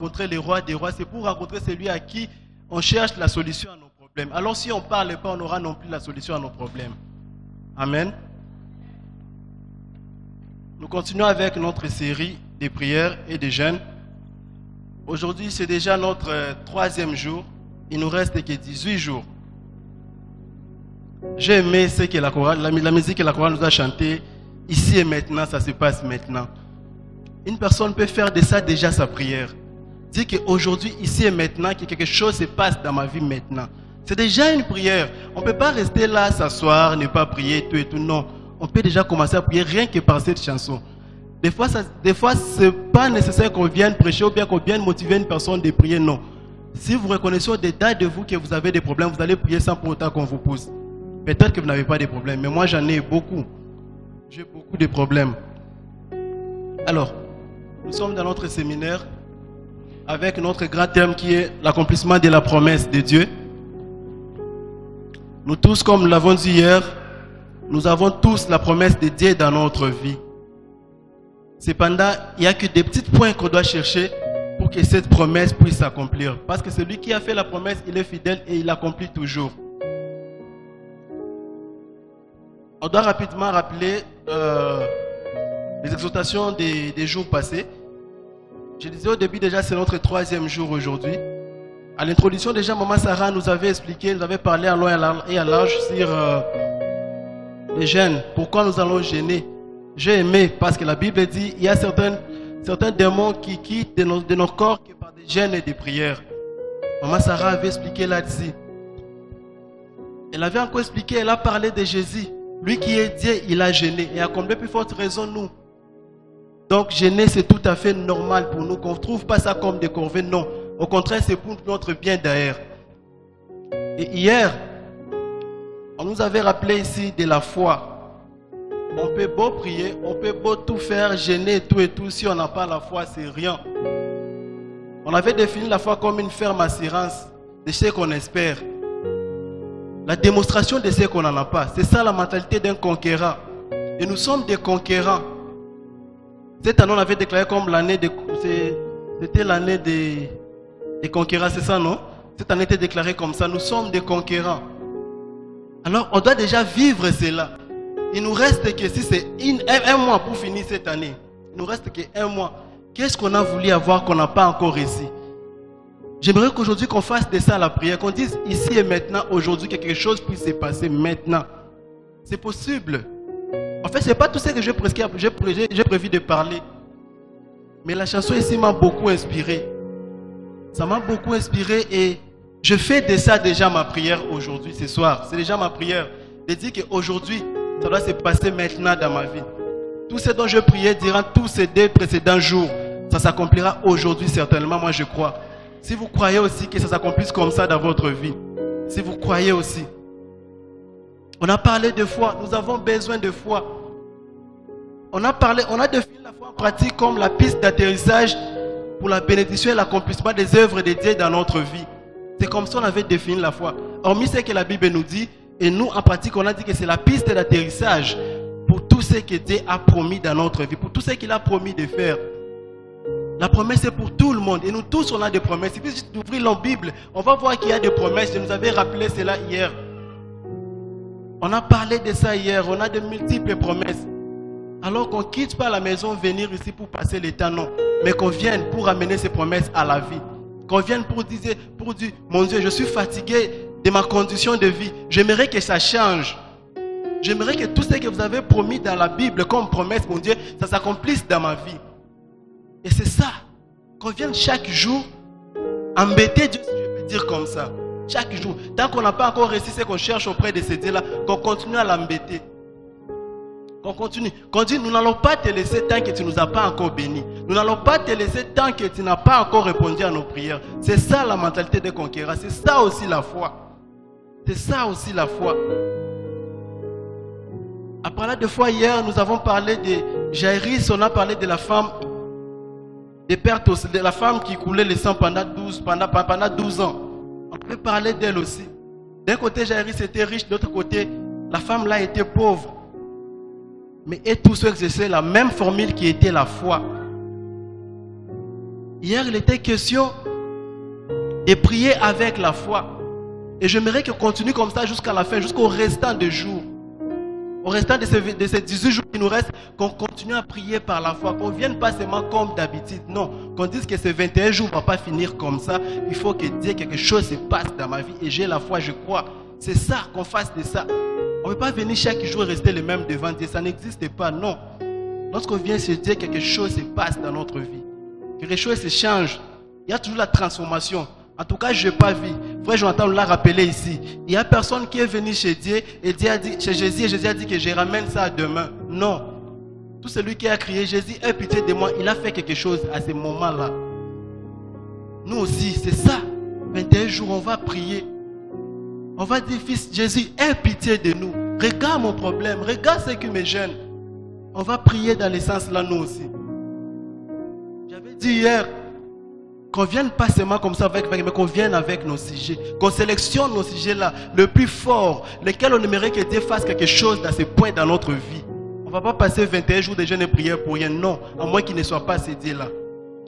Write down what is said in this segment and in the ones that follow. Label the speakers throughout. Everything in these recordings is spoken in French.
Speaker 1: rencontrer les rois des rois, c'est pour rencontrer celui à qui on cherche la solution à nos problèmes. Alors si on ne parle pas, on n'aura non plus la solution à nos problèmes. Amen. Nous continuons avec notre série des prières et des jeûnes. Aujourd'hui, c'est déjà notre 3e jour. Il nous reste que 18 jours. J'ai aimé ce que la musique que la chorale nous a chanté. Ici et maintenant, ça se passe maintenant. Une personne peut faire de ça déjà sa prière. Dire qu'aujourd'hui, ici et maintenant, que quelque chose se passe dans ma vie maintenant. C'est déjà une prière. On ne peut pas rester là, s'asseoir, ne pas prier, tout et tout. Non, on peut déjà commencer à prier rien que par cette chanson. Des fois, ce n'est pas nécessaire qu'on vienne prêcher ou bien qu'on vienne motiver une personne de prier, non. Si vous reconnaissez au-dedans de vous que vous avez des problèmes, vous allez prier sans pour autant qu'on vous pousse. Peut-être que vous n'avez pas de problèmes, mais moi j'en ai beaucoup. J'ai beaucoup de problèmes. Alors, nous sommes dans notre séminaire avec notre grand thème qui est l'accomplissement de la promesse de Dieu. Nous tous, comme nous l'avons dit hier, nous avons tous la promesse de Dieu dans notre vie. Cependant, il n'y a que des petits points qu'on doit chercher pour que cette promesse puisse s'accomplir. Parce que celui qui a fait la promesse, il est fidèle et il l'accomplit toujours. On doit rapidement rappeler les exhortations des jours passés. Je disais au début déjà, c'est notre 3e jour aujourd'hui. À l'introduction déjà, Maman Sarah nous avait expliqué, nous avait parlé en long et en large sur les jeûnes. Pourquoi nous allons jeûner? J'ai aimé parce que la Bible dit il y a certains démons qui quittent de nos corps que par des jeûnes et des prières. Maman Sarah avait expliqué là-dessus. Elle avait encore expliqué, elle a parlé de Jésus. Lui qui est Dieu, il a jeûné. Et à combien plus forte raison nous? Donc jeûner, c'est tout à fait normal pour nous. Qu'on ne trouve pas ça comme des corvées, non. Au contraire, c'est pour notre bien d'ailleurs. Et hier, on nous avait rappelé ici de la foi. On peut beau prier, on peut beau tout faire, jeûner, tout et tout. Si on n'a pas la foi, c'est rien. On avait défini la foi comme une ferme assurance de ce qu'on espère. La démonstration de ce qu'on n'en a pas. C'est ça la mentalité d'un conquérant. Et nous sommes des conquérants. Cette année, on avait déclaré comme l'année de... C'était l'année des conquérants, c'est ça, non? Cette année était déclarée comme ça. Nous sommes des conquérants. Alors, on doit déjà vivre cela. Il nous reste que, si c'est un mois pour finir cette année, il nous reste que 1 mois. Qu'est-ce qu'on a voulu avoir qu'on n'a pas encore réussi? J'aimerais qu'aujourd'hui qu'on fasse de ça la prière, qu'on dise ici et maintenant, aujourd'hui, que quelque chose puisse se passer maintenant. C'est possible. En fait, ce n'est pas tout ce que j'ai prévu de parler. Mais la chanson ici m'a beaucoup inspiré. Ça m'a beaucoup inspiré et je fais de ça déjà ma prière aujourd'hui, ce soir. C'est déjà ma prière de dire qu'aujourd'hui, ça doit se passer maintenant dans ma vie. Tout ce dont je priais durant tous ces 2 précédents jours, ça s'accomplira aujourd'hui certainement, moi je crois. Si vous croyez aussi que ça s'accomplisse comme ça dans votre vie, si vous croyez aussi. On a parlé de foi, nous avons besoin de foi. On a défini la foi en pratique comme la piste d'atterrissage pour la bénédiction et l'accomplissement des œuvres de Dieu dans notre vie. C'est comme ça qu'on avait défini la foi. Hormis ce que la Bible nous dit, et nous en pratique on a dit que c'est la piste d'atterrissage pour tout ce que Dieu a promis dans notre vie, pour tout ce qu'il a promis de faire. La promesse est pour tout le monde. Et nous tous, on a des promesses. Il suffit d'ouvrir la Bible. On va voir qu'il y a des promesses. Je nous avais rappelé cela hier. On a parlé de ça hier. On a de multiples promesses. Alors qu'on ne quitte pas la maison, venir ici pour passer le temps, non. Mais qu'on vienne pour amener ces promesses à la vie. Qu'on vienne pour dire, mon Dieu, je suis fatigué de ma condition de vie. J'aimerais que ça change. J'aimerais que tout ce que vous avez promis dans la Bible comme promesse, mon Dieu, ça s'accomplisse dans ma vie. Et c'est ça, qu'on vienne chaque jour embêter Dieu, si je peux dire comme ça. Chaque jour. Tant qu'on n'a pas encore réussi ce qu'on cherche auprès de ces dieux-là, qu'on continue à l'embêter. Qu'on continue. Qu'on dit, nous n'allons pas te laisser tant que tu ne nous as pas encore bénis. Nous n'allons pas te laisser tant que tu n'as pas encore répondu à nos prières. C'est ça la mentalité des conquérants. C'est ça aussi la foi. C'est ça aussi la foi. À parler de foi hier, nous avons parlé de Jairus, on a parlé de la femme de la femme qui coulait le sang pendant 12 ans. On peut parler d'elle aussi. D'un côté, Jairus était riche, de l'autre côté, la femme là était pauvre. Mais et tous ceux que c'est la même formule qui était la foi. Hier, il était question de prier avec la foi. Et j'aimerais qu'on continue comme ça jusqu'à la fin, jusqu'au restant des jours. Au restant de ces 18 jours qui nous restent, qu'on continue à prier par la foi, qu'on ne vienne pas seulement comme d'habitude. Non, qu'on dise que ces 21 jours ne vont pas finir comme ça. Il faut que Dieu, quelque chose se passe dans ma vie et j'ai la foi, je crois. C'est ça, qu'on fasse de ça. On ne peut pas venir chaque jour et rester le même devant Dieu. Ça n'existe pas, non. Lorsqu'on vient se dire quelque chose se passe dans notre vie. Quelque chose se change. Il y a toujours la transformation. En tout cas, je n'ai pas vu. Frère Jonathan l'a rappelé ici. Il n'y a personne qui est venu chez Dieu et Dieu a dit, chez Jésus, et Jésus a dit que je ramène ça demain. Non. Tout celui qui a crié, Jésus, aie pitié de moi, il a fait quelque chose à ce moment-là. Nous aussi, c'est ça. 21 jours, on va prier. On va dire, fils Jésus, aie pitié de nous. Regarde mon problème, regarde ce qui me gêne. On va prier dans le sens là, nous aussi. J'avais dit hier, qu'on vienne pas seulement comme ça avec, mais qu'on vienne avec nos sujets. Qu'on sélectionne nos sujets là, le plus fort, lesquels on aimerait que Dieu fasse quelque chose dans ces points dans notre vie. On ne va pas passer 21 jours de jeûne et prière pour rien. Non, à moins qu'il ne soit pas ces dieux là.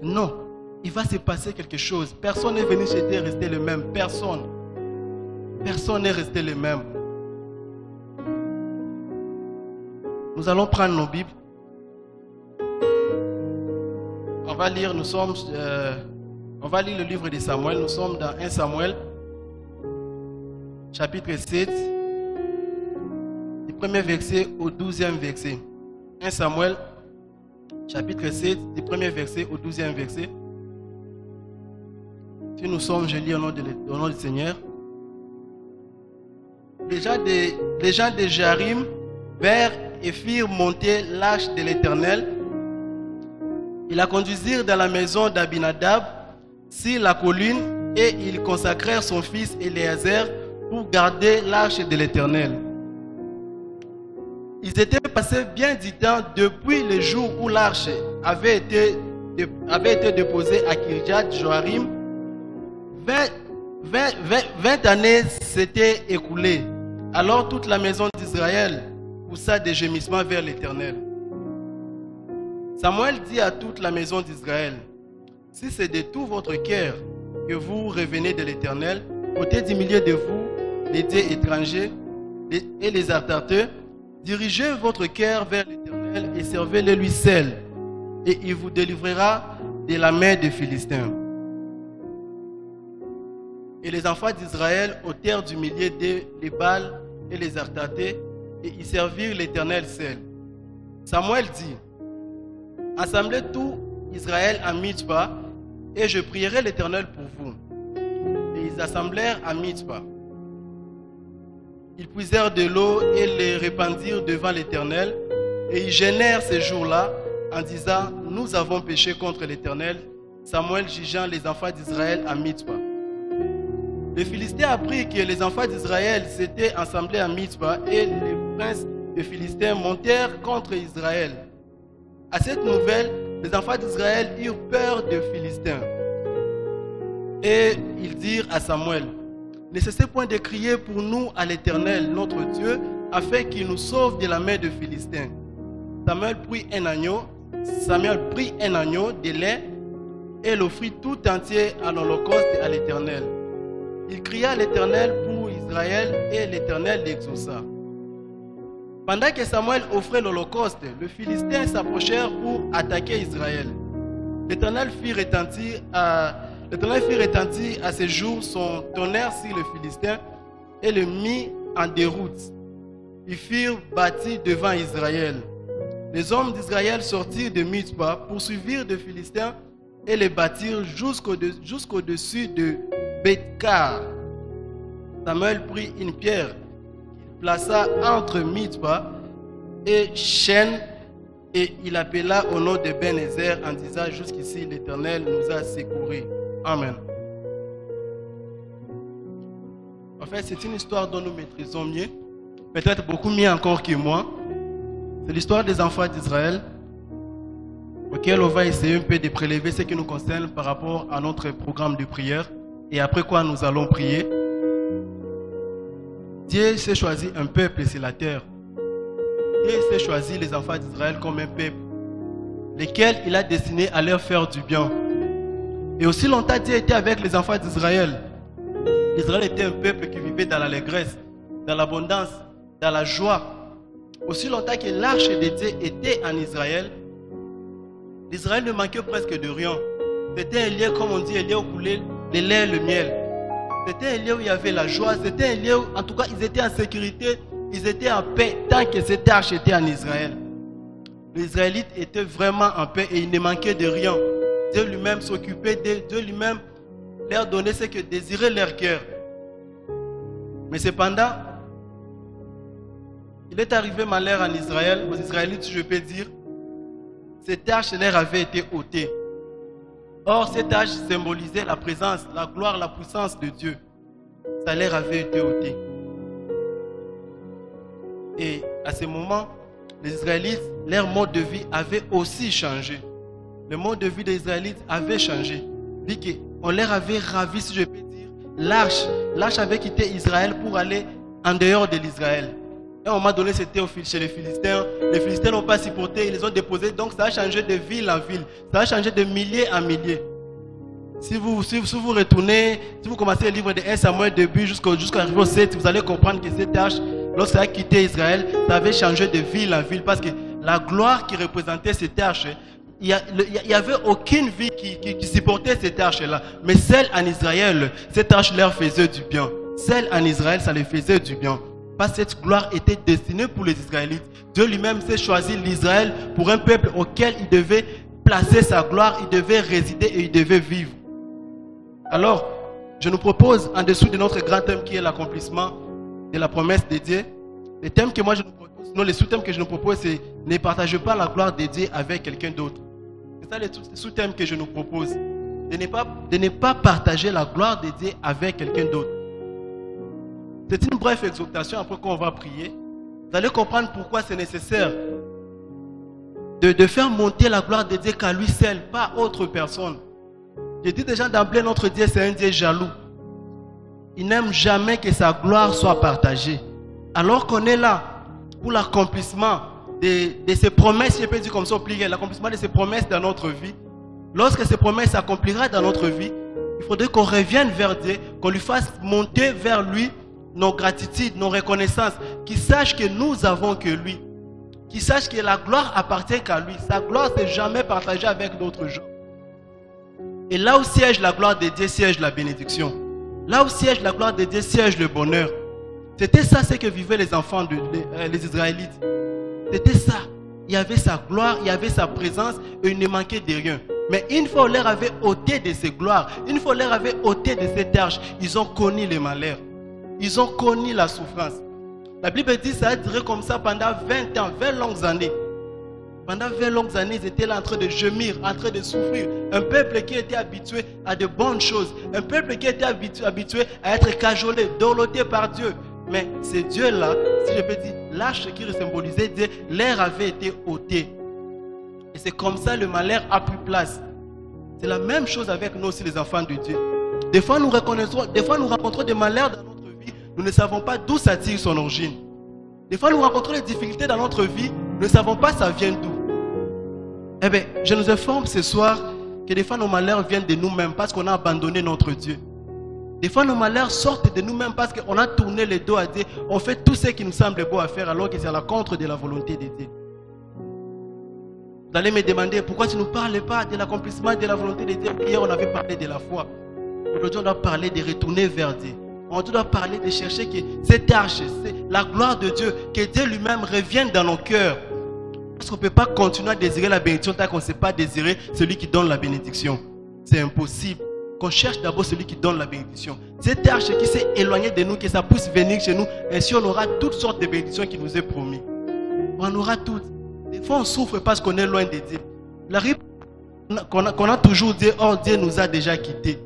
Speaker 1: Non, il va se passer quelque chose. Personne n'est venu chez Dieu rester le même. Personne. Personne n'est resté le même. Nous allons prendre nos Bibles. On va lire, on va lire le livre de Samuel. Nous sommes dans 1 Samuel, chapitre 7, du premier verset au 12e verset. 1 Samuel, chapitre 7, du premier verset au 12e verset. Si nous sommes, je lis au nom du Seigneur. Les gens de Jarim vinrent et firent monter l'arche de l'Éternel. Ils la conduisirent dans la maison d'Abinadab, sur la colline, et ils consacrèrent son fils Éléazar pour garder l'arche de l'Éternel. Ils étaient passés bien du temps depuis le jour où l'arche avait été déposée à Kirjat-Joarim. 20 années s'étaient écoulées. Alors toute la maison d'Israël poussa des gémissements vers l'Éternel. Samuel dit à toute la maison d'Israël, si c'est de tout votre cœur que vous revenez de l'Éternel, ôtez du milieu de vous les dieux étrangers et les artateurs, dirigez votre cœur vers l'Éternel et servez-le lui seul, et il vous délivrera de la main des Philistins. Et les enfants d'Israël ôtèrent du milieu les Baals et les artatés, et ils servirent l'Éternel seul. Samuel dit, assemblez tout Israël à Mitzpah, et je prierai l'Éternel pour vous. Et ils assemblèrent à Mitzpah. Ils puisèrent de l'eau et les répandirent devant l'Éternel, et ils gênèrent ces jours-là en disant, nous avons péché contre l'Éternel. Samuel jugeant les enfants d'Israël à Mitzpah. Les Philistins apprirent que les enfants d'Israël s'étaient assemblés à Mitzpah, et les princes des Philistins montèrent contre Israël. À cette nouvelle, les enfants d'Israël eurent peur des Philistins. Et ils dirent à Samuel, ne cessez point de crier pour nous à l'Éternel, notre Dieu, afin qu'il nous sauve de la main des Philistins. Samuel prit un agneau de lait et l'offrit tout entier en holocauste à l'Éternel. Il cria à l'Éternel pour Israël et l'Éternel l'exauça. Pendant que Samuel offrait l'holocauste, les Philistins s'approchèrent pour attaquer Israël. L'Éternel fit retentir à ce jour son tonnerre sur les Philistins et le mit en déroute. Ils furent bâtis devant Israël. Les hommes d'Israël sortirent de Mitzpah, poursuivirent les Philistins et les battirent jusqu'au-dessus de Beth-Kar. Samuel prit une pierre qu'il plaça entre Mitzpah et Shen, et il appela au nom de Ben-Ezer en disant, jusqu'ici l'Éternel nous a secourus. Amen. En fait, c'est une histoire dont nous maîtrisons mieux, peut-être beaucoup mieux encore que moi. C'est l'histoire des enfants d'Israël, auquel on va essayer un peu de prélever ce qui nous concerne par rapport à notre programme de prière, et après quoi nous allons prier. Dieu s'est choisi un peuple sur la terre. Dieu s'est choisi les enfants d'Israël comme un peuple, lesquels il a destiné à leur faire du bien. Et aussi longtemps, Dieu était avec les enfants d'Israël. Israël était un peuple qui vivait dans l'allégresse, dans l'abondance, dans la joie. Aussi longtemps que l'arche de Dieu était en Israël, l'Israël ne manquait presque de rien. C'était un lieu, comme on dit, un lieu où coulait le lait et le miel. C'était un lieu où il y avait la joie. C'était un lieu où, en tout cas, ils étaient en sécurité, ils étaient en paix tant que cette arche était en Israël. Les Israélites étaient vraiment en paix et ils ne manquaient de rien. Dieu lui-même s'occupait d'eux, Dieu lui-même leur donnait ce que désirait leur cœur. Mais cependant, il est arrivé malheur en Israël, aux Israélites, si je peux dire, cette arche leur avait été ôtée. Or, cette arche symbolisait la présence, la gloire, la puissance de Dieu. Ça leur avait été ôté. Et à ce moment, les Israélites, leur mode de vie avait aussi changé. Le mode de vie des Israélites avait changé. Vu qu'on leur avait ravi, si je peux dire, l'arche. L'arche avait quitté Israël pour aller en dehors de l'Israël. À un moment donné, c'était chez les Philistins. Les Philistins n'ont pas supporté, ils les ont déposés. Donc ça a changé de ville en ville. Ça a changé de milliers en milliers. Si vous retournez, si vous commencez le livre de 1 Samuel début jusqu'à l'arrivée au 7, vous allez comprendre que cette arche, lorsqu'elle a quitté Israël, ça avait changé de ville en ville. Parce que la gloire qui représentait cette arche, il n'y avait aucune vie qui supportait cette arche-là. Mais celle en Israël, cette arche leur faisait du bien. Celle en Israël, ça les faisait du bien. Parce que cette gloire était destinée pour les Israélites. Dieu lui-même s'est choisi l'Israël pour un peuple auquel il devait placer sa gloire, il devait résider et il devait vivre. Alors, je nous propose, en dessous de notre grand thème qui est l'accomplissement de la promesse de Dieu, les thèmes que moi je nous propose, non, les sous-thèmes que je nous propose, c'est ne partagez pas la gloire de Dieu avec quelqu'un d'autre. C'est ça les sous-thèmes que je nous propose. De ne pas partager la gloire de Dieu avec quelqu'un d'autre. C'est une brève exhortation, après qu'on va prier. Vous allez comprendre pourquoi c'est nécessaire de faire monter la gloire de Dieu qu'à lui seul, pas autre personne. Je dis déjà d'emblée, notre Dieu, c'est un Dieu jaloux. Il n'aime jamais que sa gloire soit partagée. Alors qu'on est là pour l'accomplissement de ses promesses, je peux dire comme ça, l'accomplissement de ses promesses dans notre vie. Lorsque ces promesses s'accompliront dans notre vie, il faudrait qu'on revienne vers Dieu, qu'on lui fasse monter vers lui nos gratitudes, nos reconnaissances, qu'il sache que nous avons que lui, qu'il sache que la gloire appartient qu'à lui. Sa gloire n'est jamais partagée avec d'autres gens. Et là où siège la gloire de Dieu, siège la bénédiction. Là où siège la gloire de Dieu, siège le bonheur. C'était ça ce que vivaient les enfants les Israélites. C'était ça. Il y avait sa gloire, il y avait sa présence et il ne manquait de rien. Mais une fois on leur avait ôté de ces gloires, une fois on leur avait ôté de cette arche, ils ont connu les malheurs. Ils ont connu la souffrance. La Bible dit que ça a duré comme ça pendant 20 ans, 20 longues années. Pendant 20 longues années, ils étaient là en train de gémir, en train de souffrir. Un peuple qui était habitué à de bonnes choses. Un peuple qui était habitué à être cajolé, dorloté par Dieu. Mais ces dieux-là, si je peux dire, l'arche qui symbolisait Dieu, leur avait été ôté. Et c'est comme ça le malheur a pris place. C'est la même chose avec nous aussi, les enfants de Dieu. Des fois, nous rencontrons des malheurs dans notre vie, nous ne savons pas d'où ça tire son origine. Des fois, nous rencontrons des difficultés dans notre vie, nous ne savons pas ça vient d'où. Eh bien, je nous informe ce soir que des fois, nos malheurs viennent de nous-mêmes parce qu'on a abandonné notre Dieu. Des fois, nos malheurs sortent de nous-mêmes parce qu'on a tourné le dos à Dieu. On fait tout ce qui nous semble beau à faire alors que c'est à la contre de la volonté de Dieu. Vous allez me demander pourquoi tu ne parles pas de l'accomplissement de la volonté de Dieu. Hier, on avait parlé de la foi. Aujourd'hui, on doit parler de retourner vers Dieu. On doit parler de chercher que cette arche, c'est la gloire de Dieu, que Dieu lui-même revienne dans nos cœurs. Parce qu'on ne peut pas continuer à désirer la bénédiction tant qu'on ne sait pas désirer celui qui donne la bénédiction. C'est impossible. Qu'on cherche d'abord celui qui donne la bénédiction. Cette arche qui s'est éloignée de nous, que ça puisse venir chez nous, ainsi on aura toutes sortes de bénédictions qui nous est promis. On aura toutes. Des fois on souffre parce qu'on est loin de Dieu. Il arrive qu'on a toujours dit, oh Dieu nous a déjà quittés.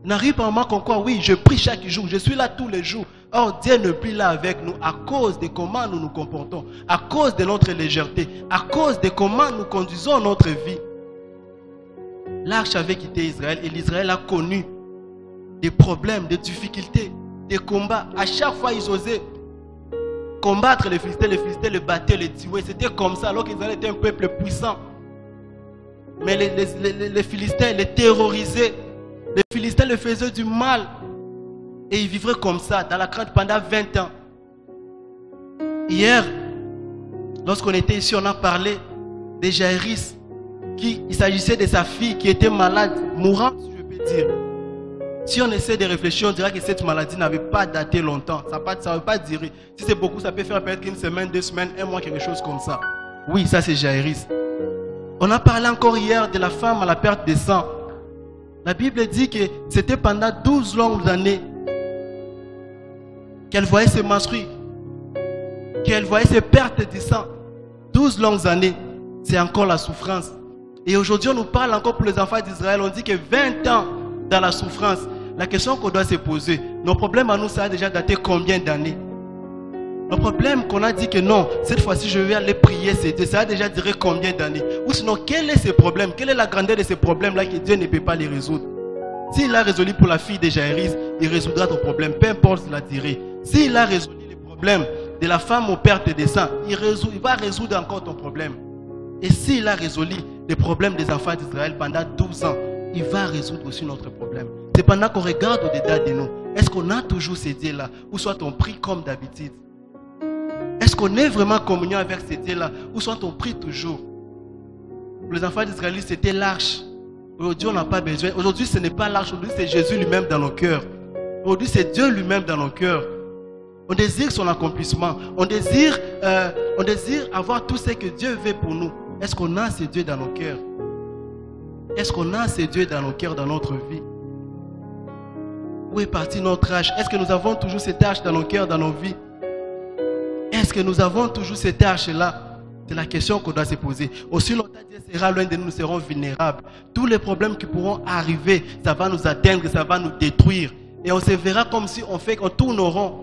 Speaker 1: Il arrive un moment qu'on croit, oui, je prie chaque jour, je suis là tous les jours. Or Dieu ne prie là avec nous à cause de comment nous nous comportons, à cause de notre légèreté, à cause de comment nous conduisons notre vie. L'arche avait quitté Israël et l'Israël a connu des problèmes, des difficultés, des combats. À chaque fois, ils osaient combattre les Philistins le battaient, les tuaient. C'était comme ça alors qu'Israël était un peuple puissant. Mais les Philistins les terrorisaient. Les Philistins les faisaient du mal. Et ils vivraient comme ça, dans la crainte pendant 20 ans. Hier, lorsqu'on était ici, on a parlé de Jaïrus. Il s'agissait de sa fille qui était malade, mourante, si je peux dire. Si on essaie de réfléchir, on dirait que cette maladie n'avait pas daté longtemps. Ça ne veut pas durer. Si c'est beaucoup, ça peut faire peut-être une semaine, 2 semaines, 1 mois, quelque chose comme ça. Oui, ça c'est Jaïrus. On a parlé encore hier de la femme à la perte de sang. La Bible dit que c'était pendant 12 longues années qu'elle voyait ses menstrues, qu'elle voyait ses pertes de sang. 12 longues années, c'est encore la souffrance. Et aujourd'hui, on nous parle encore pour les enfants d'Israël. On dit que 20 ans dans la souffrance. La question qu'on doit se poser, nos problèmes à nous, ça a déjà daté combien d'années? Nos problèmes qu'on a dit que non, cette fois-ci, je vais aller prier, ça a déjà duré combien d'années? Ou sinon, quel est ce problème? Quelle est la grandeur de ces problèmes-là que Dieu ne peut pas les résoudre? S'il a résolu pour la fille de Jaïrus, il résoudra ton problème, peu importe la durée. S'il a résolu les problèmes de la femme aux pertes de sang, il va résoudre encore ton problème. Et s'il a résolu les problèmes des enfants d'Israël pendant 12 ans, il va résoudre aussi notre problème. C'est pendant qu'on regarde au-dedans de nous. Est-ce qu'on a toujours ces dieux-là? Ou soit on prie comme d'habitude? Est-ce qu'on est vraiment en communion avec ces dieux-là? Ou soit on prie toujours? Pour les enfants d'Israël, c'était l'arche. Aujourd'hui, on n'a pas besoin. Aujourd'hui, ce n'est pas l'arche. Aujourd'hui, c'est Jésus lui-même dans nos cœurs. Aujourd'hui, c'est Dieu lui-même dans nos cœurs. On désire son accomplissement. On désire avoir tout ce que Dieu veut pour nous. Est-ce qu'on a ces dieux dans nos cœurs? Est-ce qu'on a ces dieux dans nos cœurs, dans notre vie? Où est partie notre arche? Est-ce que nous avons toujours cette arche dans nos cœurs, dans nos vies? Est-ce que nous avons toujours cette arche-là? C'est la question qu'on doit se poser. Aussi longtemps Dieu sera loin de nous, nous serons vulnérables. Tous les problèmes qui pourront arriver, ça va nous atteindre, ça va nous détruire. Et on se verra comme si on tourne au rond.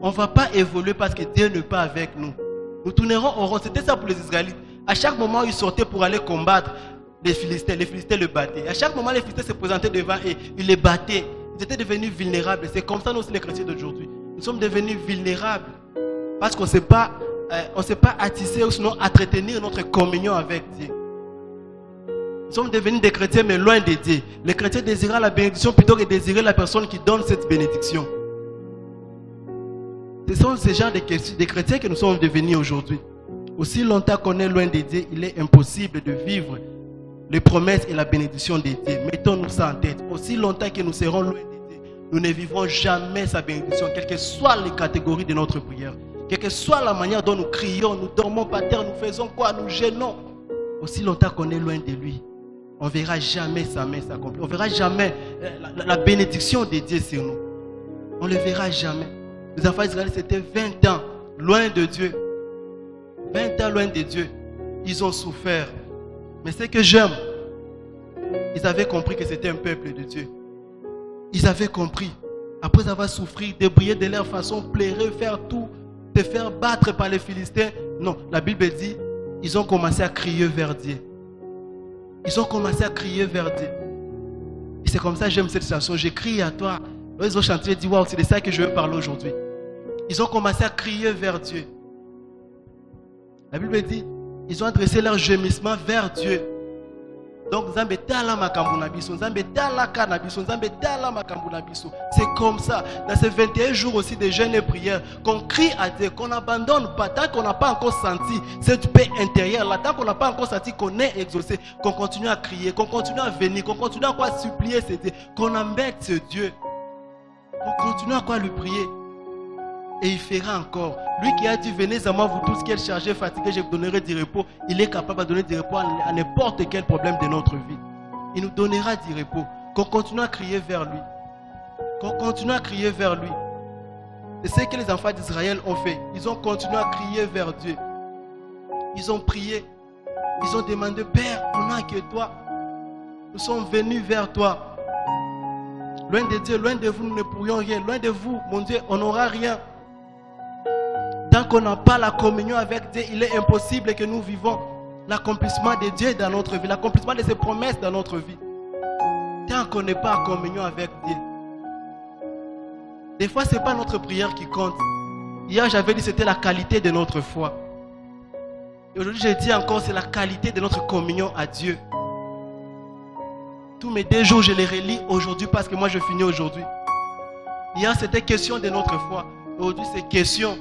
Speaker 1: On ne va pas évoluer parce que Dieu n'est pas avec nous. Nous tournerons au rond. C'était ça pour les Israélites. À chaque moment, ils sortaient pour aller combattre les Philistins le battaient. À chaque moment, les Philistins se présentaient devant eux, ils les battaient. Ils étaient devenus vulnérables. C'est comme ça nous aussi les chrétiens d'aujourd'hui. Nous sommes devenus vulnérables parce qu'on ne s'est pas attisé ou sinon entretenir notre communion avec Dieu. Nous sommes devenus des chrétiens mais loin de Dieu. Les chrétiens désirent la bénédiction plutôt que désirer la personne qui donne cette bénédiction. Ce sont ces genres de chrétiens que nous sommes devenus aujourd'hui. Aussi longtemps qu'on est loin de Dieu, il est impossible de vivre les promesses et la bénédiction de Dieu. Mettons-nous ça en tête. Aussi longtemps que nous serons loin de Dieu, nous ne vivrons jamais sa bénédiction, quelles que soient les catégories de notre prière. Quelle que soit la manière dont nous crions, nous dormons par terre, nous faisons quoi, nous gênons. Aussi longtemps qu'on est loin de lui, on ne verra jamais sa main s'accomplir. On ne verra jamais la bénédiction de Dieu sur nous. On ne le verra jamais. Les enfants d'Israël, c'était 20 ans loin de Dieu. 20 ans loin de Dieu. Ils ont souffert. Mais ce que j'aime, ils avaient compris que c'était un peuple de Dieu. Ils avaient compris. Après avoir souffert, débrouiller de leur façon, pleurer, faire tout, se faire battre par les Philistins. Non, la Bible dit, ils ont commencé à crier vers Dieu. Ils ont commencé à crier vers Dieu. Et c'est comme ça que j'aime cette chanson. Je crie à toi. Ils ont chanté, ils ont dit, waouh, c'est de ça que je veux parler aujourd'hui. Ils ont commencé à crier vers Dieu. La Bible dit, ils ont adressé leur gémissement vers Dieu. Donc, c'est comme ça. Dans ces 21 jours aussi de jeûne et prière, qu'on crie à Dieu, qu'on n'abandonne pas, tant qu'on n'a pas encore senti cette paix intérieure, là, tant qu'on n'a pas encore senti qu'on est exaucé, qu'on continue à crier, qu'on continue à venir, qu'on continue à quoi supplier ce Dieu, qu'on embête ce Dieu, qu'on continue à quoi lui prier. Et il fera encore. Lui qui a dit, venez à moi vous tous qui êtes chargés, fatigués, je vous donnerai du repos. Il est capable de donner du repos à n'importe quel problème de notre vie. Il nous donnera du repos. Qu'on continue à crier vers lui. Qu'on continue à crier vers lui. C'est ce que les enfants d'Israël ont fait. Ils ont continué à crier vers Dieu. Ils ont prié. Ils ont demandé, Père, on n'a que toi. Nous sommes venus vers toi. Loin de Dieu, loin de vous, nous ne pourrions rien. Loin de vous, mon Dieu, on n'aura rien. Tant qu'on n'a pas la communion avec Dieu, il est impossible que nous vivons l'accomplissement de Dieu dans notre vie, l'accomplissement de ses promesses dans notre vie. Tant qu'on n'est pas en communion avec Dieu. Des fois, ce n'est pas notre prière qui compte. Hier, j'avais dit que c'était la qualité de notre foi. Et aujourd'hui, je dis encore, c'est la qualité de notre communion à Dieu. Tous mes 2 jours, je les relis aujourd'hui parce que moi, je finis aujourd'hui. Hier, c'était question de notre foi. Aujourd'hui, c'est question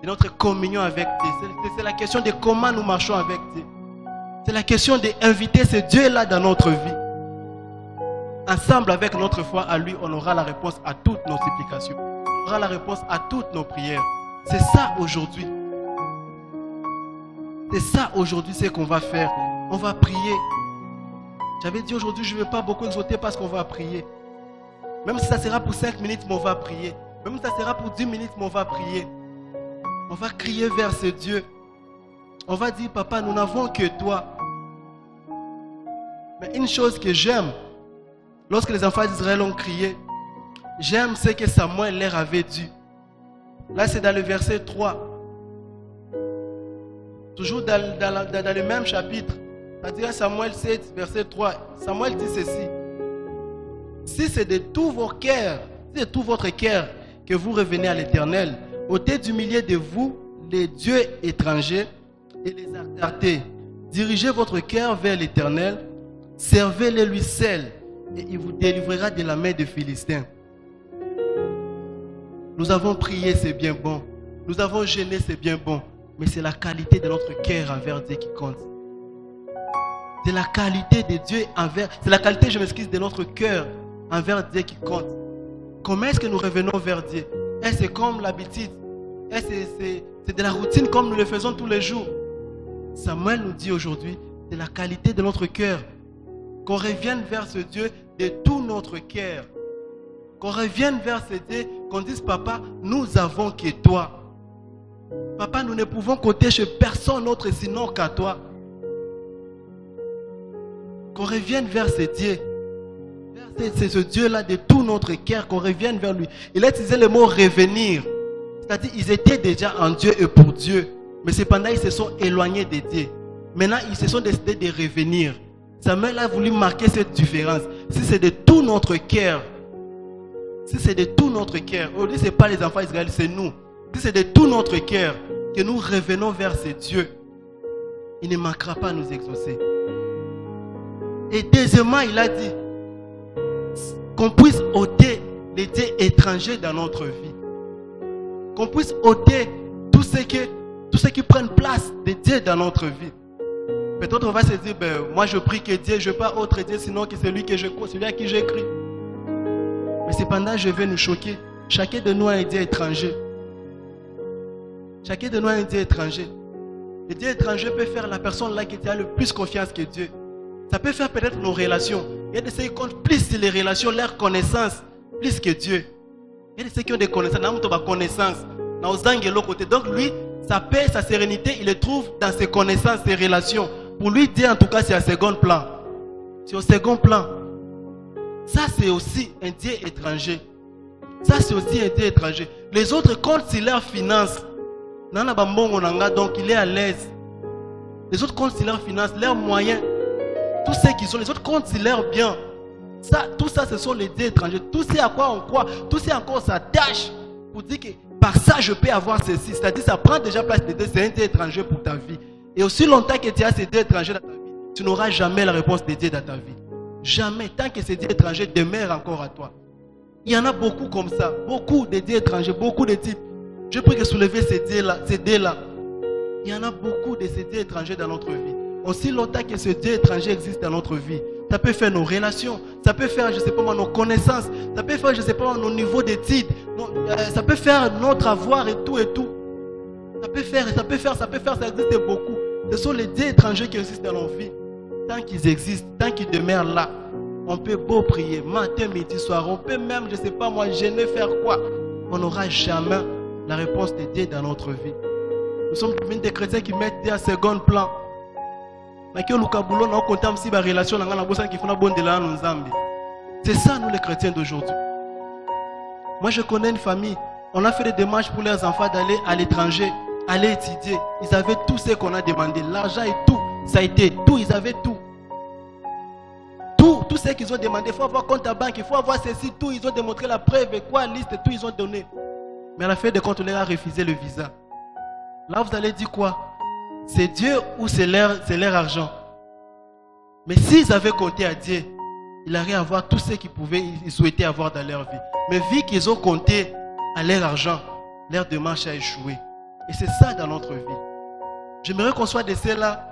Speaker 1: de notre communion avec Dieu. C'est la question de comment nous marchons avec Dieu. C'est la question d'inviter ce Dieu-là dans notre vie. Ensemble, avec notre foi à lui, on aura la réponse à toutes nos supplications. On aura la réponse à toutes nos prières. C'est ça aujourd'hui. C'est ça aujourd'hui, c'est qu'on va faire. On va prier. J'avais dit aujourd'hui, je ne vais pas beaucoup exhorter parce qu'on va prier. Même si ça sera pour 5 minutes, mais on va prier. Même si ça sera pour 10 minutes, mais on va prier. On va crier vers ce Dieu. On va dire, papa, nous n'avons que toi. Mais une chose que j'aime, lorsque les enfants d'Israël ont crié, j'aime ce que Samuel leur avait dit. Là, c'est dans le verset 3. Toujours dans le même chapitre. C'est-à-dire Samuel 7, verset 3. Samuel dit ceci. Si c'est de tout vos cœurs, si c'est tout votre cœur que vous revenez à l'Éternel, ôtez du milieu de vous les dieux étrangers et les artères. Dirigez votre cœur vers l'Éternel, servez-le lui seul, et il vous délivrera de la main des Philistins. Nous avons prié, c'est bien bon. Nous avons gêné, c'est bien bon. Mais c'est la qualité de notre cœur envers Dieu qui compte. C'est la qualité de Dieu envers... C'est la qualité, je m'excuse, de notre cœur envers Dieu qui compte. Comment est-ce que nous revenons vers Dieu? Est-ce que c'est comme l'habitude? Est-ce que c'est de la routine comme nous le faisons tous les jours? Samuel nous dit aujourd'hui, c'est la qualité de notre cœur. Qu'on revienne vers ce Dieu de tout notre cœur. Qu'on revienne vers ce Dieu, qu'on dise, papa, nous avons que toi. Papa, nous ne pouvons compter chez personne d'autre sinon qu'à toi. Qu'on revienne vers ce Dieu. C'est ce Dieu-là de tout notre cœur, qu'on revienne vers lui. Il a utilisé le mot revenir. C'est-à-dire ils étaient déjà en Dieu et pour Dieu. Mais cependant, ils se sont éloignés de Dieu. Maintenant, ils se sont décidés de revenir. Samuel a voulu marquer cette différence. Si c'est de tout notre cœur, si c'est de tout notre cœur, aujourd'hui, ce n'est pas les enfants d'Israël, c'est nous. Si c'est de tout notre cœur que nous revenons vers ce Dieu, il ne manquera pas à nous exaucer. Et deuxièmement, il a dit qu'on puisse ôter les dieux étrangers dans notre vie. Qu'on puisse ôter tout ce qui prennent place des dieux dans notre vie. Peut-être on va se dire, moi je prie que Dieu, je ne veux pas autre Dieu sinon que celui à qui j'écris. Mais cependant, je vais nous choquer. Chacun de nous a un Dieu étranger. Chacun de nous a un Dieu étranger. Le Dieu étranger peut faire la personne là qui a le plus confiance que Dieu. Ça peut faire peut-être nos relations. Il y a de ceux qui comptent plus sur les relations, leur connaissance, plus que Dieu. Il y a de ceux qui ont des connaissances, donc lui, sa paix, sa sérénité, il les trouve dans ses connaissances, ses relations. Pour lui, Dieu en tout cas, c'est un second plan. C'est au second plan. Ça, c'est aussi un Dieu étranger. Ça, c'est aussi un Dieu étranger. Les autres comptent sur leurs finances. Donc, il est à l'aise. Les autres comptent sur leurs finances, leurs moyens. Tout ce qu'ils ont, les autres comptent sur leurs biens. Ça, tout ça, ce sont les dieux étrangers. Tout ce à quoi on croit, tout ce encore s'attache pour dire que par ça, je peux avoir ceci. C'est-à-dire, ça prend déjà place de Dieu. C'est un Dieu étranger pour ta vie. Et aussi longtemps que tu as ces dieux étrangers dans ta vie, tu n'auras jamais la réponse de Dieu dans ta vie. Jamais. Tant que ces dieux étrangers demeurent encore à toi. Il y en a beaucoup comme ça. Beaucoup de dieux étrangers, beaucoup de types. Je prie que soulever ces dieux-là. Il y en a beaucoup de ces dieux étrangers dans notre vie. Aussi longtemps que ce Dieu étranger existe dans notre vie, ça peut faire nos relations, ça peut faire, je ne sais pas, nos connaissances, ça peut faire, je ne sais pas, nos niveaux d'études, ça peut faire notre avoir et tout et tout. Ça peut faire, ça existe beaucoup. Ce sont les dieux étrangers qui existent dans nos vies. Tant qu'ils existent, tant qu'ils demeurent là, on peut beau prier, matin, midi, soir, on peut même, je ne sais pas moi, gêner, faire quoi. On n'aura jamais la réponse de Dieu dans notre vie. Nous sommes des chrétiens qui mettent Dieu en second plan. C'est ça nous les chrétiens d'aujourd'hui. Moi je connais une famille, on a fait des démarches pour leurs enfants d'aller à l'étranger, aller étudier. Ils avaient tout ce qu'on a demandé, l'argent et tout, ça a été tout, ils avaient tout. Tout ce qu'ils ont demandé, il faut avoir compte à banque, il faut avoir ceci, tout, ils ont démontré la preuve et quoi, liste, tout ils ont donné. Mais à la fin de compte, on leur a refusé le visa. Là vous allez dire quoi? C'est Dieu ou c'est leur argent? Mais s'ils avaient compté à Dieu, il arrive à avoir tout ce qu'ils pouvaient, ils souhaitaient avoir dans leur vie. Mais vu qu'ils ont compté à leur argent, leur démarche a échoué. Et c'est ça dans notre vie. J'aimerais qu'on soit de ceux-là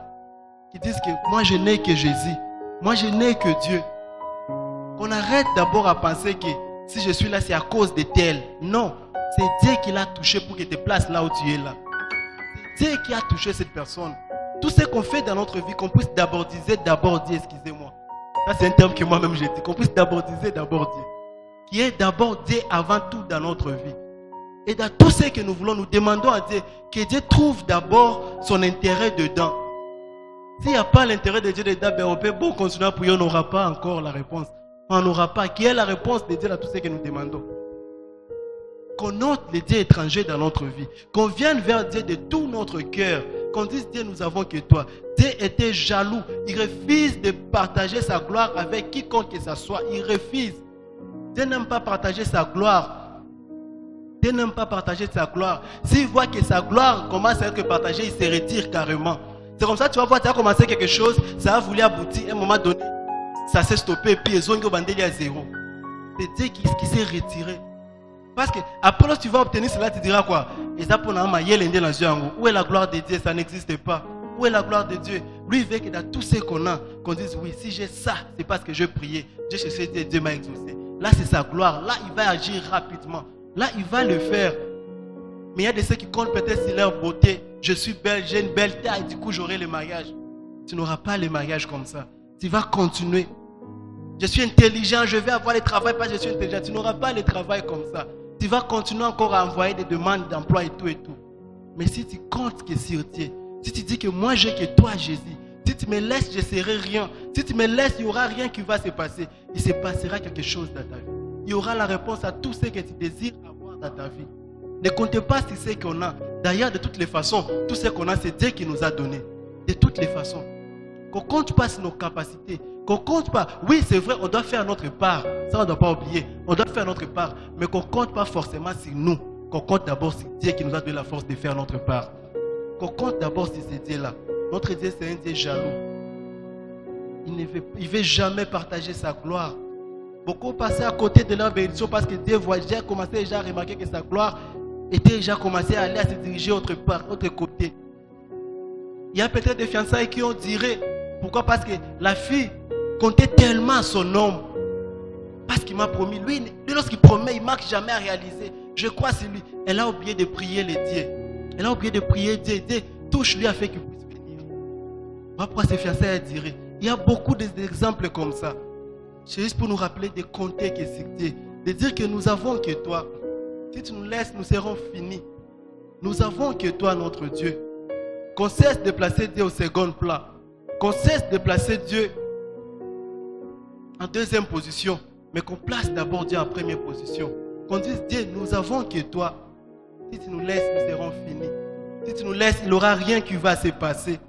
Speaker 1: qui disent que moi je n'ai que Jésus. Moi je n'ai que Dieu. Qu'on arrête d'abord à penser que si je suis là, c'est à cause de tel. Non, c'est Dieu qui l'a touché pour qu'il te place là où tu es là. C'est Dieu qui a touché cette personne. Tout ce qu'on fait dans notre vie, qu'on puisse d'abord dire, excusez-moi. Ça c'est un terme que moi-même j'ai dit. Qu'on puisse d'abord dire, Dieu. Qui est d'abord Dieu avant tout dans notre vie. Et dans tout ce que nous voulons, nous demandons à Dieu que Dieu trouve d'abord son intérêt dedans. S'il n'y a pas l'intérêt de Dieu dedans, ben on peut bon continuer à prier, on n'aura pas encore la réponse. On n'aura pas. Qui est la réponse de Dieu à tout ce que nous demandons? Qu'on note les dieux étrangers dans notre vie. Qu'on vienne vers Dieu de tout notre cœur. Qu'on dise Dieu, nous avons que toi. Dieu était jaloux. Il refuse de partager sa gloire avec quiconque que ce soit. Il refuse. Dieu n'aime pas partager sa gloire. Dieu n'aime pas partager sa gloire. S'il voit que sa gloire commence à être partagée, il se retire carrément. C'est comme ça, tu vas voir, tu as commencé quelque chose, ça a voulu aboutir, à un moment donné, ça s'est stoppé, et puis ils ont bandé à zéro. C'est Dieu qui s'est retiré. Parce que après, lorsque tu vas obtenir cela, tu diras quoi? Et ça pour où est la gloire de Dieu? Ça n'existe pas. Où est la gloire de Dieu? Lui, il veut que dans tout ce qu'on a, qu'on dise oui, si j'ai ça, c'est parce que je priais. J'ai cherché Dieu, Dieu m'a exaucé. Là, c'est sa gloire. Là, il va agir rapidement. Là, il va le faire. Mais il y a de ceux qui comptent peut-être sur leur beauté. Je suis belle, j'ai une belle taille, du coup j'aurai le mariage. Tu n'auras pas le mariage comme ça. Tu vas continuer. Je suis intelligent, je vais avoir le travail parce que je suis intelligent. Tu n'auras pas le travail comme ça. Tu vas continuer encore à envoyer des demandes d'emploi et tout et tout. Mais si tu comptes que sur Dieu, si tu dis que moi j'ai que toi Jésus, si tu me laisses, je ne serai rien. Si tu me laisses, il n'y aura rien qui va se passer. Il se passera quelque chose dans ta vie. Il y aura la réponse à tout ce que tu désires avoir dans ta vie. Ne comptez pas sur ce qu'on a. D'ailleurs, de toutes les façons, tout ce qu'on a, c'est Dieu qui nous a donné. De toutes les façons. Qu'on ne compte pas sur nos capacités. Qu'on ne compte pas. Oui, c'est vrai, on doit faire notre part. Ça, on ne doit pas oublier. On doit faire notre part. Mais qu'on ne compte pas forcément sur nous. Qu'on compte d'abord sur Dieu qui nous a donné la force de faire notre part. Qu'on compte d'abord sur ce Dieu-là. Notre Dieu, c'est un Dieu jaloux. Il ne veut jamais partager sa gloire. Beaucoup passaient à côté de leur bénédiction parce que Dieu voit déjà commencé déjà à remarquer que sa gloire était déjà commencé à aller à se diriger autre part, autre côté. Il y a peut-être des fiançailles qui ont duré. Pourquoi? Parce que la fille comptait tellement son homme. Parce qu'il m'a promis. Lui lorsqu'il promet, il ne marque jamais à réaliser. Je crois c'est lui. Elle a oublié de prier les dieux. Elle a oublié de prier Dieu. Dieu touche-lui afin qu'il puisse venir. Voilà pourquoi ces fiançailles ont duré. Il y a beaucoup d'exemples comme ça. C'est juste pour nous rappeler de compter que c'est Dieu. De dire que nous avons que toi. Si tu nous laisses, nous serons finis. Nous avons que toi, notre Dieu. Qu'on cesse de placer Dieu au second plan. Qu'on cesse de placer Dieu en deuxième position. Mais qu'on place d'abord Dieu en première position. Qu'on dise, Dieu, nous avons que toi. Si tu nous laisses, nous serons finis. Si tu nous laisses, il n'y aura rien qui va se passer.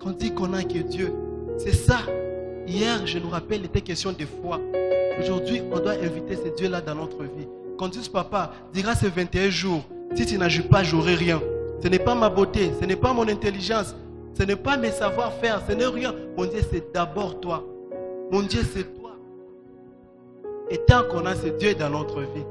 Speaker 1: Qu'on dit qu'on a que Dieu. C'est ça. Hier, je nous rappelle, il était question de foi. Aujourd'hui, on doit inviter ce Dieu-là dans notre vie. Qu'on dise, papa, dira ces 21 jours, si tu n'agis pas, j'aurai rien. Ce n'est pas ma beauté, ce n'est pas mon intelligence, ce n'est pas mes savoir-faire, ce n'est rien. Mon Dieu, c'est d'abord toi. Mon Dieu, c'est toi. Et tant qu'on a ce Dieu dans notre vie,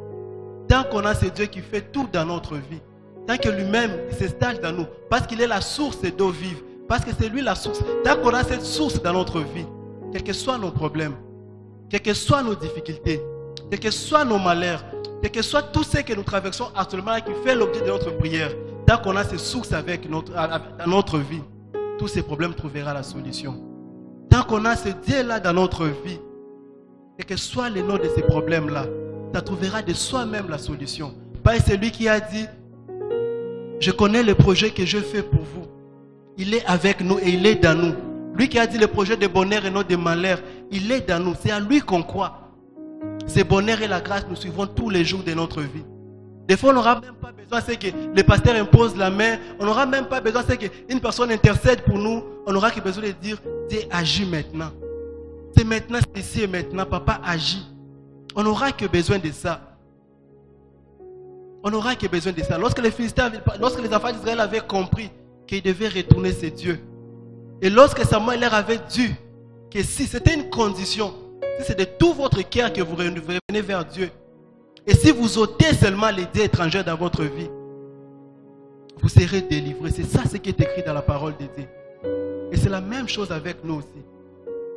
Speaker 1: tant qu'on a ce Dieu qui fait tout dans notre vie, tant que lui-même s'installe dans nous, parce qu'il est la source d'eau vive, parce que c'est lui la source, tant qu'on a cette source dans notre vie, quels que soient nos problèmes, quelles que soient nos difficultés, quels que soient nos malheurs, quel que soit tout ce que nous traversons actuellement qui fait l'objet de notre prière, tant qu'on a ces sources dans notre vie, tous ces problèmes trouveront la solution. Tant qu'on a ce Dieu-là dans notre vie, quel que soit le nom de ces problèmes-là, ça trouvera de soi-même la solution. Pas celui qui a dit, je connais le projet que je fais pour vous. Il est avec nous et il est dans nous. Lui qui a dit le projet de bonheur et non de malheur, il est dans nous. C'est à lui qu'on croit. Ce bonheur et la grâce nous suivront tous les jours de notre vie. Des fois, on n'aura même pas besoin que le pasteur impose la main. On n'aura même pas besoin qu'une personne intercède pour nous. On aura que besoin de dire, Dieu agit maintenant. C'est maintenant, c'est ici et maintenant. Papa agit. On n'aura que besoin de ça. On n'aura que besoin de ça. Lorsque les enfants d'Israël avaient compris qu'ils devaient retourner chez Dieu. Et lorsque Samuel leur avait dit que si c'était une condition, si c'est de tout votre cœur que vous revenez vers Dieu, et si vous ôtez seulement les dieux étrangers dans votre vie, vous serez délivrés. C'est ça ce qui est écrit dans la parole de Dieu. Et c'est la même chose avec nous aussi.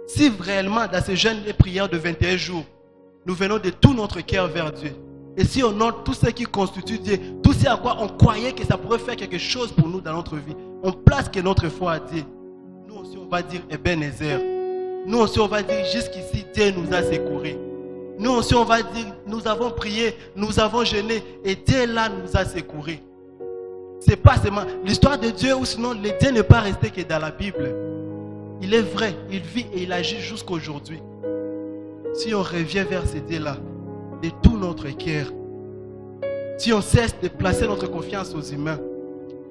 Speaker 1: Si réellement dans ces jeûnes et prières de 21 jours, nous venons de tout notre cœur vers Dieu, et si on note tout ce qui constitue Dieu, tout ce à quoi on croyait que ça pourrait faire quelque chose pour nous dans notre vie, on place que notre foi à Dieu, nous aussi on va dire Ebenezer. Nous aussi on va dire jusqu'ici Dieu nous a secourus. Nous aussi on va dire nous avons prié, nous avons jeûné et Dieu là nous a secourus. C'est pas seulement l'histoire de Dieu, ou sinon le Dieu n'est pas resté que dans la Bible. Il est vrai, il vit et il agit jusqu'à aujourd'hui. Si on revient vers ce Dieu là de tout notre cœur, si on cesse de placer notre confiance aux humains,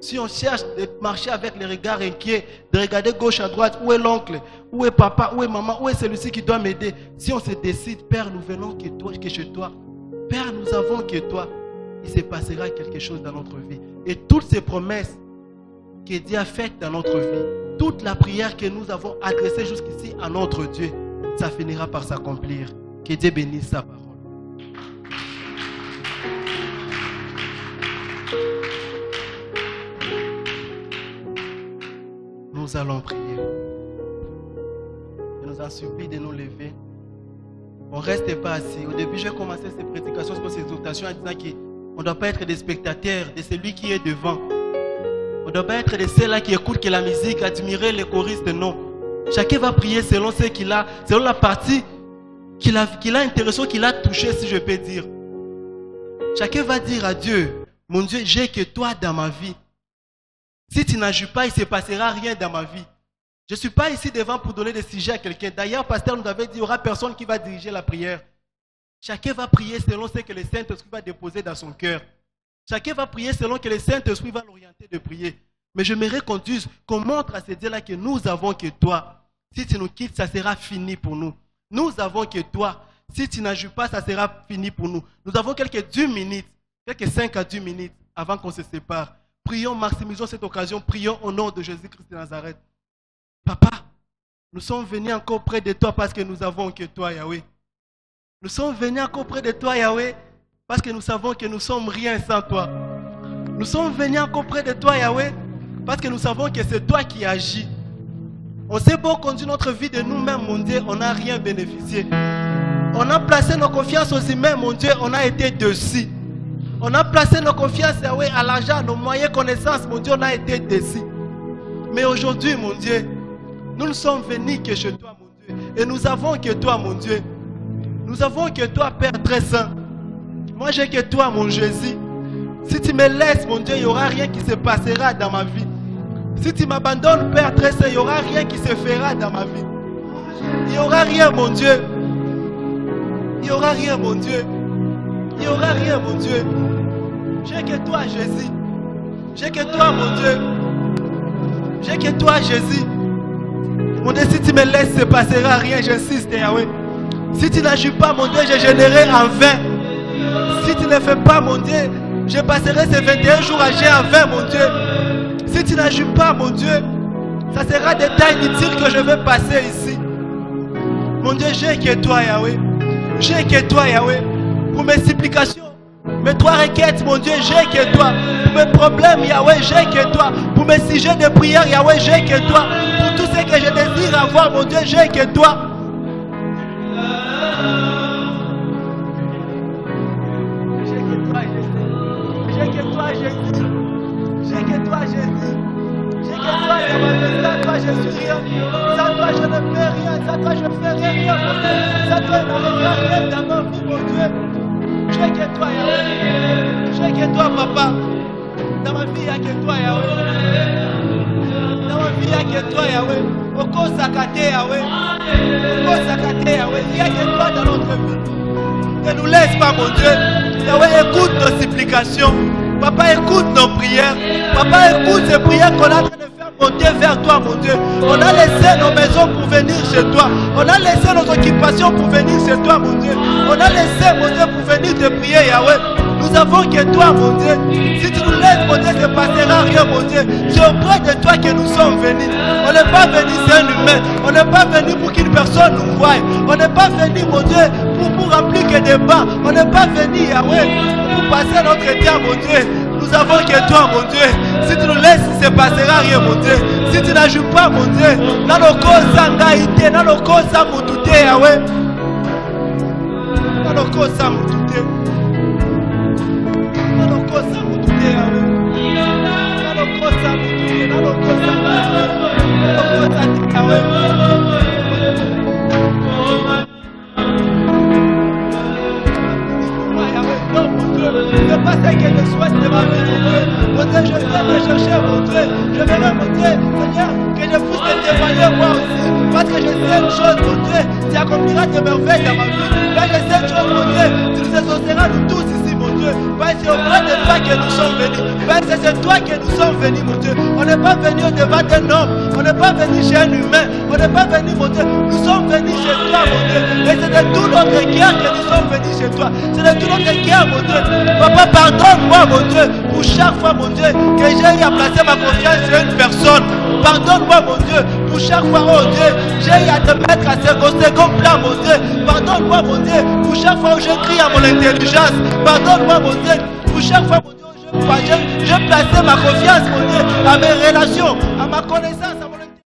Speaker 1: si on cherche de marcher avec les regards inquiets, de regarder gauche à droite, où est l'oncle, où est papa, où est maman, où est celui-ci qui doit m'aider, si on se décide, Père, nous venons que chez toi, Père, nous avons que toi, il se passera quelque chose dans notre vie. Et toutes ces promesses que Dieu a faites dans notre vie, toute la prière que nous avons adressée jusqu'ici à notre Dieu, ça finira par s'accomplir. Que Dieu bénisse sa parole. Nous allons prier. Je nous en supplie de nous lever. On ne reste pas assis. Au début, j'ai commencé ces prédications, ces exhortations en disant qu'on ne doit pas être des spectateurs de celui qui est devant. On ne doit pas être de ceux-là qui écoutent que la musique, admirer les choristes, non. Chacun va prier selon ce qu'il a, selon la partie qu'il a intéressée, qu'il a touchée, si je peux dire. Chacun va dire à Dieu, mon Dieu, j'ai que toi dans ma vie. Si tu n'agis pas, il ne se passera rien dans ma vie. Je ne suis pas ici devant pour donner des sujets à quelqu'un. D'ailleurs, le pasteur nous avait dit, il n'y aura personne qui va diriger la prière. Chacun va prier selon ce que le Saint-Esprit va déposer dans son cœur. Chacun va prier selon ce que le Saint-Esprit va l'orienter de prier. Mais j'aimerais qu'on montre à ce Dieu-là que nous avons que toi. Si tu nous quittes, ça sera fini pour nous. Nous avons que toi. Si tu n'agis pas, ça sera fini pour nous. Nous avons quelques 10 minutes, quelques 5 à 10 minutes avant qu'on se sépare. Prions, maximisons cette occasion, prions au nom de Jésus-Christ de Nazareth. Papa, nous sommes venus encore près de toi parce que nous avons que toi, Yahweh. Nous sommes venus encore près de toi, Yahweh, parce que nous savons que nous sommes rien sans toi. Nous sommes venus encore près de toi, Yahweh, parce que nous savons que c'est toi qui agis. On s'est beau conduire notre vie de nous-mêmes, mon Dieu, on n'a rien bénéficié. On a placé nos confiances aux humains, mon Dieu, on a été dessus. On a placé nos confiances, Yahweh, à l'argent, à nos moyens, connaissances, mon Dieu, on a été dessus. Mais aujourd'hui, mon Dieu, nous ne sommes venus que chez toi, mon Dieu. Et nous avons que toi, mon Dieu. Nous avons que toi, Père très saint. Moi, j'ai que toi, mon Jésus. Si tu me laisses, mon Dieu, il n'y aura rien qui se passera dans ma vie. Si tu m'abandonnes, Père très saint, il n'y aura rien qui se fera dans ma vie. Il n'y aura rien, mon Dieu. Il n'y aura rien, mon Dieu. Il n'y aura rien, mon Dieu. J'ai que toi, Jésus. J'ai que toi, mon Dieu. J'ai que toi, Jésus. Mon Dieu, si tu me laisses, il ne se passera rien, j'insiste, Yahweh. Si tu n'agis pas, mon Dieu, je générerai en vain. Si tu ne fais pas, mon Dieu, je passerai ces 21 jours à gérer en vain, mon Dieu. Si tu n'agis pas, mon Dieu, ça sera des temps inutiles que je vais passer ici. Mon Dieu, j'ai que toi, Yahweh. J'ai que toi, Yahweh. Pour mes supplications, mes 3 requêtes, mon Dieu, j'ai que toi. Pour mes problèmes, Yahweh, j'ai que toi. Pour mes sujets de prière, Yahweh, j'ai que toi. Pour tout ce que je désire avoir, mon Dieu, j'ai que toi. J'ai que toi, Jésus. J'ai que toi, Jésus. J'ai que toi, Yahweh. Sans toi, je suis rien. Sans toi, je ne fais rien. Sans toi, je ne fais rien, mon Dieu. Sans toi, je ne fais rien dans ma vie, mon Dieu. J'ai que toi, Yahweh. J'ai que toi, Papa. Dans ma vie, il n'y a que toi, Yahweh. Dans ma vie, il n'y a que toi, Yahweh. Oko Sakate, Yahweh. Oko Sakate, Yahweh. Il n'y a que toi dans notre vie. Ne nous laisse pas, mon Dieu. Yahweh, écoute nos supplications. Papa, écoute nos prières. Papa, écoute ces prières qu'on est en train de faire
Speaker 2: monter vers toi, mon Dieu. On a laissé nos maisons pour venir chez toi. On a laissé nos occupations pour venir chez toi, mon Dieu. On a laissé, mon Dieu, pour venir te prier, Yahweh. Nous avons que toi, mon Dieu. Si tu nous laisses, mon Dieu, ne passera rien, mon Dieu. C'est auprès de toi que nous sommes venus. On n'est pas venu, c'est un humain. On n'est pas venu pour qu'une personne nous voie. On n'est pas venu, mon Dieu, pour remplir que des bancs. On n'est pas venu, Yahweh, pour passer notre temps, mon Dieu. Nous avons que toi, mon Dieu. Si tu nous laisses, il ne se passera rien, mon Dieu. Si tu n'ajoutes pas, mon Dieu, dans nos causes angaïté, dans nos causes amoutouté, Yahweh. Dans nos causes amoutouté. Dans nos causes amoutouté, Yahweh. Dans nos causes amoutouté, dans nos causes amoutouté. Dans nos causes Yahweh. C'est pas ce que je souhaite de ma vie, mon Dieu. Je viens me chercher, mon Dieu. Je verrai, mon Dieu, Seigneur, que je puisse te témoigner moi aussi. Parce que je sais une chose, mon Dieu, tu accompliras des merveilles dans ma vie. Mais je sais une chose, mon Dieu, tu nous exauceras nous tous ici, mon Dieu. Parce que c'est auprès de toi que nous sommes venus. Parce que c'est toi que nous sommes venus, mon Dieu. On n'est pas venu devant un homme. On n'est pas venu chez un humain. On n'est pas venu, mon Dieu. Nous sommes venus chez toi, mon Dieu. Et c'est de tout notre cœur que nous sommes venus chez toi. C'est de tout notre cœur, mon Dieu. Papa, pardonne-moi, mon Dieu, pour chaque fois, mon Dieu, que j'ai eu à placer ma confiance sur une personne. Pardonne-moi, mon Dieu, pour chaque fois, oh Dieu, j'ai eu à te mettre à second plan, mon Dieu. Pardonne-moi, mon Dieu, pour chaque fois où je crie à mon intelligence. Pardonne-moi, mon Dieu, pour chaque fois, mon Dieu, où je placé ma confiance, mon Dieu, à mes relations, à ma connaissance.